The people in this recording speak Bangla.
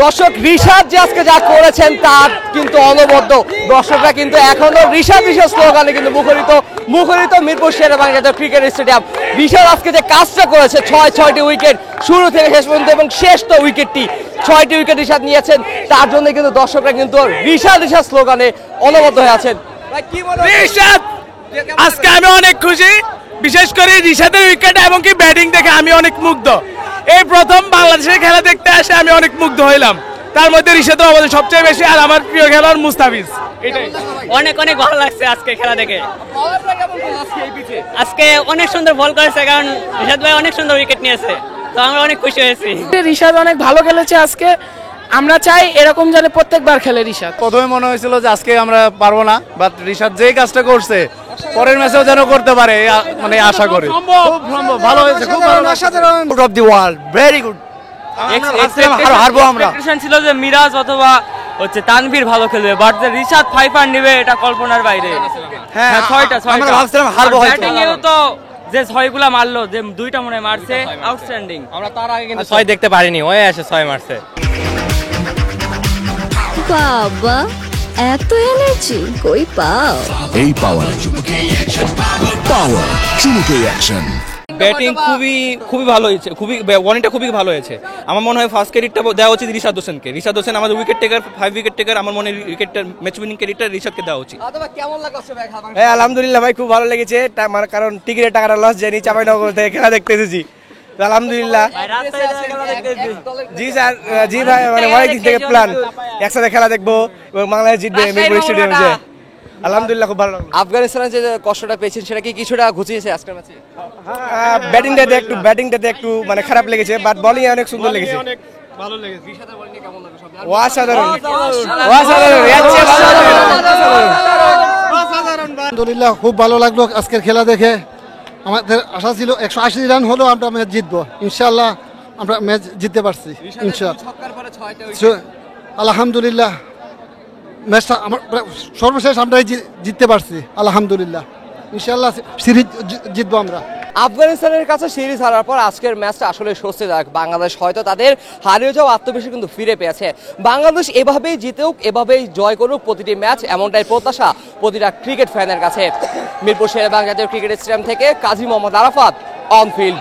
দর্শক রিশাদ যে আজকে যা করেছেন তার কিন্তু অনবদ্য, দর্শকরা কিন্তু এখনো রিশাদ রিশাদ স্লোগানে কিন্তু মুখরিত মিরপুর শেরেবাংলা ক্রিকেট স্টেডিয়াম। রিশাদ আজকে যে কাজটা করেছে, ছয়টি উইকেট শুরু থেকে শেষ পর্যন্ত, এবং শেষ তো উইকেটটি 6টি উইকেট রিশাদ নিয়েছেন, তার জন্য কিন্তু দর্শকরা কিন্তু রিশাদ রিশাদ স্লোগানে অনবদ্য হয়ে আছেন। রিশাদ আজকে আমি অনেক খুশি, বিশেষ করে রিশাদের উইকেট এবং কি ব্যাটিং দেখে আমি অনেক মুগ্ধ। এই প্রথম বাংলাদেশের খেলা দেখতে আসে আমি অনেক মুগ্ধ হইলাম। তার মধ্যে রিশাদের অবদান সবচেয়ে বেশি, আর আমার প্রিয় খেলোয়াড় মুস্তাফিজ। এটাই অনেক অনেক ভালো লাগছে আজকে খেলা দেখে। আজকে অনেক সুন্দর বল করেছে, কারণ রিশাদ ভাই অনেক সুন্দর উইকেট নিয়েছে, তো আমরা অনেক খুশি হয়েছি। রিশাদ অনেক ভালো খেলেছে আজকে, আমরা চাই এরকম যেন প্রত্যেকবার খেলে রিশাদ। প্রথমে মনে হয়েছিল যে আজকে আমরা পারবো না, বাট রিশাদ যেই কাজটা করছে পরের ম্যাচেও যেন করতে পারে, মানে আশা করি। খুব সম্ভব, ভালো হয়েছে, খুব ভালো, অসাধারণ। Out of the world, very good. হারবো আমরা, এক্সপেকটেশন ছিল যে মিরাজ অথবা তানভীর ভালো খেলবে, বাট যে রিশাদ 5 আর নেবে এটা কল্পনার বাইরে। হ্যাঁ, 6টা আমরা ভাবছিলাম হারবো হয়তো। ব্যাটিং এও তো যে 6গুলা মারলো, যে 2টা মনে মারছে, আউটস্ট্যান্ডিং। আমরা তার আগে কিন্তু 6 দেখতে পারিনি, ওই আসে 6 মারছে। বাবা এত এনার্জি কই পাও? এই পাওয়ার চুমুকে অ্যাকশন। ব্যাটিং খুবই ভালো হয়েছে, ওয়ার্নিংটা খুবই ভালো হয়েছে। আমার মনে হয় ফার্স্ট ক্রেডিটটা দেওয়া উচিত রিশাদ হোসেনকে। রিশাদ হোসেন আমাদের উইকেট টেকার, 5 উইকেট টেকার। আমার মনে হয় উইকেটটার ম্যাচ উইনিং ক্রেডিটটা রিশাদকে দেওয়া উচিত। কেমন লাগছে ভাই? আলহামদুলিল্লাহ ভাই, খুব ভালো লেগেছে, কারণ টিকিটের টাকাটা লস যায়নি, চাঁপাইনগর থেকে খেলা দেখতে এসেছি, আলহামদুলিল্লাহ। জি স্যার, জি ভাই, মানে অনেক দিন থেকে প্ল্যান, একসাথে খেলা দেখবো এবং বাংলাদেশ জিতবে মিরপুর স্টেডিয়ামে। যে আলহামদুলিল্লাহ খুব ভালো লাগলো। আফগানিস্তানের যে কষ্টটা পেয়েছেন সেটা কি কিছুটা ঘুচিয়েছে আজকের ম্যাচে? ব্যাটিংটাতে একটু মানে খারাপ লেগেছে, বাট বোলিং এ অনেক সুন্দর লেগেছে। ভালো লেগেছে। অসাধারণ, আলহামদুলিল্লাহ খুব ভালো লাগলো আজকের খেলা দেখে। আমাদের আশা ছিল 180 রান হলেও আমরা ম্যাচ জিতবো, ইনশাআল্লাহ আমরা ম্যাচ জিততে পারছি ইনশাআল্লাহ। আলহামদুলিল্লাহ ম্যাচটা আমার সর্বশেষ আমরাই জিততে পারছি, আলহামদুলিল্লাহ। ইনশাআল্লাহ সিরিজ জিতবো আমরা। আফগানিস্তানের কাছে সিরিজ হারার পর আজকের ম্যাচটা আসলে স্বস্তিদায়ক। বাংলাদেশ হয়তো তাদের হারিয়ে যাওয়া আত্মবিশ্বাস কিন্তু ফিরে পেয়েছে। বাংলাদেশ এভাবেই জিতুক, এভাবেই জয় করুক প্রতিটি ম্যাচ, এমনটাই প্রত্যাশা প্রতিটা ক্রিকেট ফ্যানের কাছে। মিরপুর শেরেবাংলা জাতীয় ক্রিকেট স্টেডিয়াম থেকে কাজী মোহাম্মদ আরাফাত, অন ফিল্ড।